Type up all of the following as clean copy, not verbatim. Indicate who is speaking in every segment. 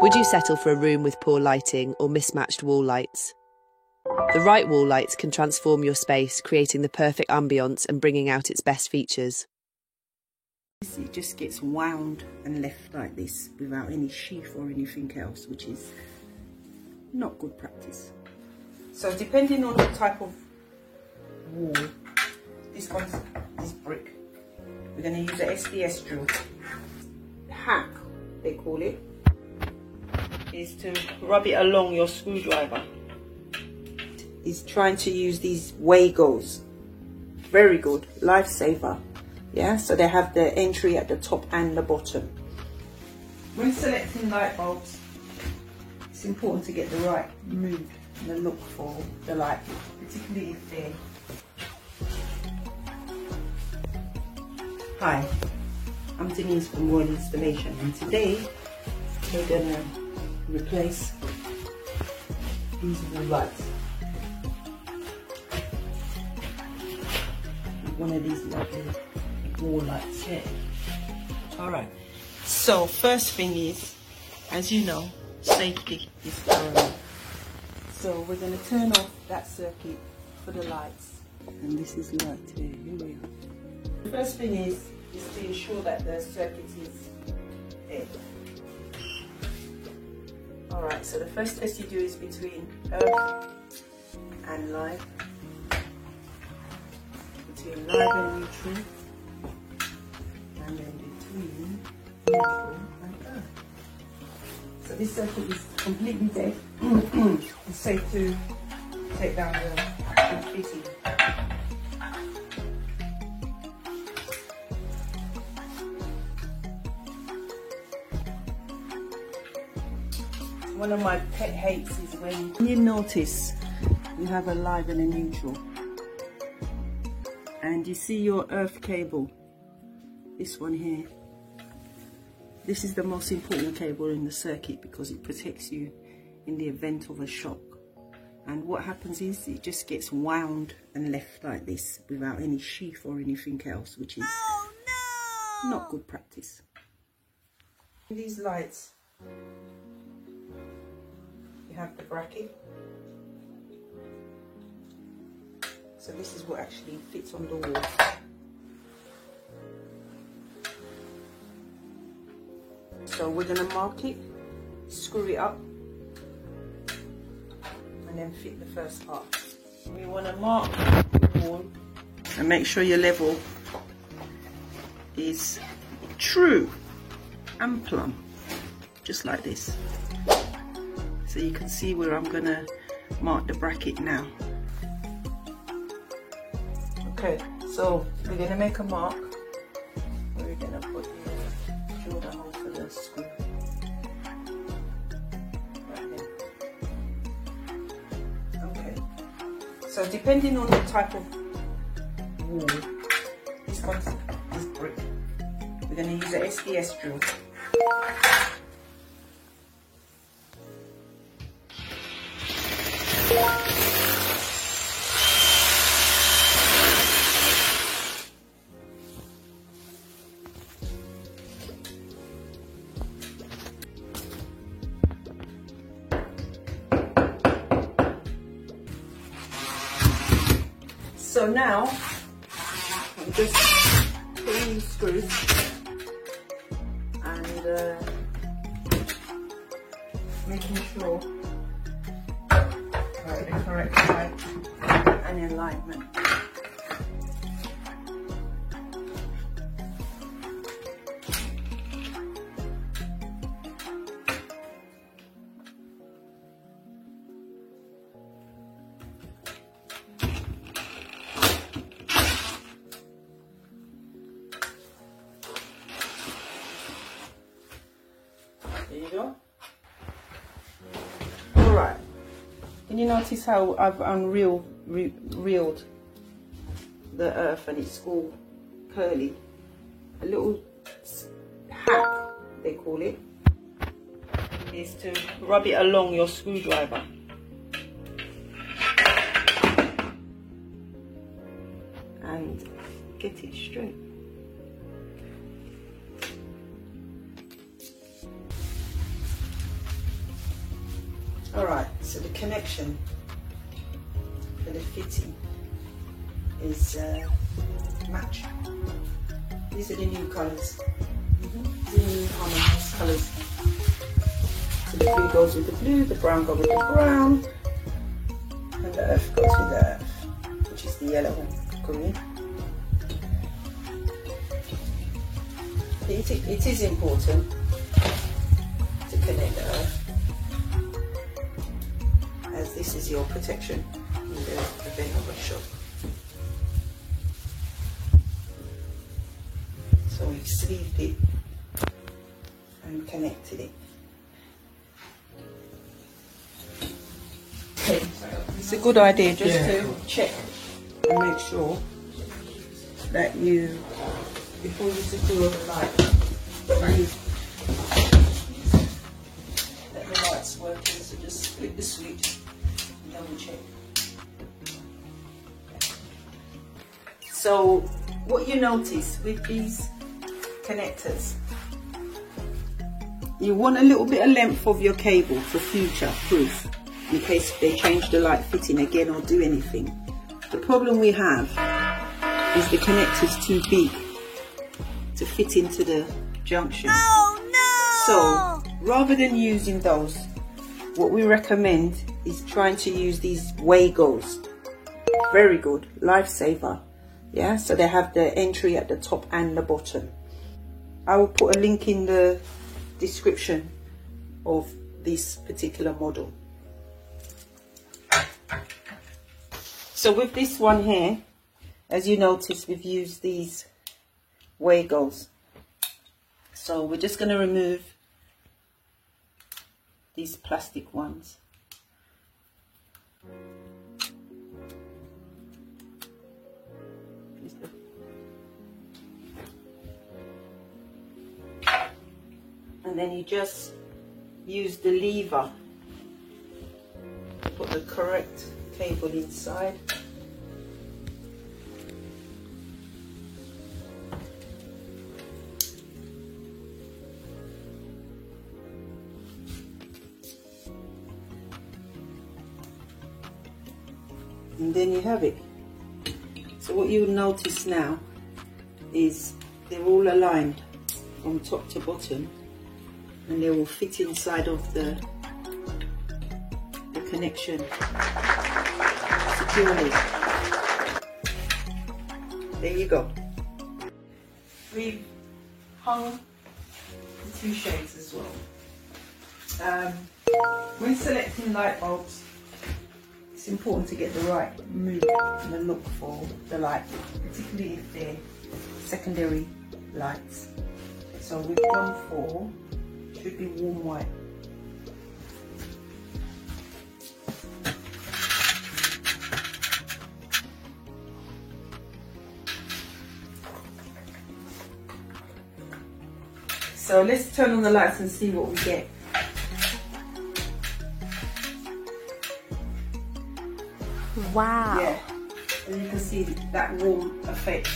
Speaker 1: Would you settle for a room with poor lighting or mismatched wall lights? The right wall lights can transform your space, creating the perfect ambience and bringing out its best features.
Speaker 2: It just gets wound and left like this without any sheath or anything else, which is not good practice. So depending on the type of wall, this one's this brick, we're going to use a SDS drill. Hack, they call it, is to rub it along your screwdriver. Is trying to use these Wagos. Very good, lifesaver. Yeah, so they have the entry at the top and the bottom. When selecting light bulbs, it's important to get the right mood and the look for the light, particularly if they're... Hi, I'm Denise from Royal Installation, and today we're gonna replace these wall lights. One of these lovely wall lights here. Alright, so first thing is, as you know, safety is paramount. So we're going to turn off that circuit for the lights, and this is light here. Here we are. The first thing is to ensure that the circuit is dead. Alright, so the first test you do is between earth and live. Between live and neutral, and then between neutral and earth. So this circuit is completely dead. It's safe to take down the fitting. One of my pet hates is when you notice you have a live and a neutral, and you see your earth cable, this one here. This is the most important cable in the circuit because it protects you in the event of a shock. And what happens is it just gets wound and left like this without any sheath or anything else, which is not good practice. These lights, you have the bracket. So this is what actually fits on the wall. So we're going to mark it, screw it up, and then fit the first part. We want to mark the wall and make sure your level is true and plumb, just like this. So you can see where I'm going to mark the bracket now. Okay, so we're going to make a mark. We're going to put drill the hole for the screw. Right there. Okay, so depending on the type of wall, this one's this brick, we're going to use a SDS drill. So now I'm just putting screws and making sure the correct height and alignment. There you go. Alright. Can you notice how I've reeled the earth and it's all curly? A little hack, they call it, is to rub it along your screwdriver. And get it straight. Alright, so the connection for the fitting is match. These are the new colours. The new harmonious colours. So the blue goes with the blue, the brown goes with the brown, and the earth goes with the earth, which is the yellow one, green. It is important to connect the earth, as this is your protection in the event of a shock. So we sleeved it and connected it. Okay. It's a good idea just to check and make sure that you, before you secure the light, let the lights working. So just flip the switch and double check. So what you notice with these connectors, you want a little bit of length of your cable for future proof, in case they change the light fitting again or do anything. The problem we have is the connector's too big to fit into the junction. Oh, no! So rather than using those, what we recommend is trying to use these Wagos. Very good, lifesaver. Yeah, so they have the entry at the top and the bottom. I will put a link in the description of this particular model. So with this one here, as you notice, we've used these Wagos. So we're just going to remove these plastic ones. And then you just use the lever to put the correct cable inside. And then you have it. So what you'll notice now is they're all aligned from top to bottom, and they will fit inside of the connection securely. There you go. We've hung the two shades as well. When selecting light bulbs, it's important to get the right mood and the look for the light, particularly if they're secondary lights. So we've gone for, should be warm white. So let's turn on the lights and see what we get.
Speaker 3: Wow.
Speaker 2: Yeah, and you can see that warm effect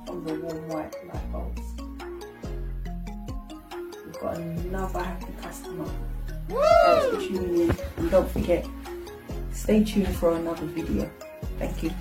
Speaker 2: on the warm white light bulbs. We've got another happy customer. Thanks for tuning in, and don't forget, stay tuned for another video. Thank you.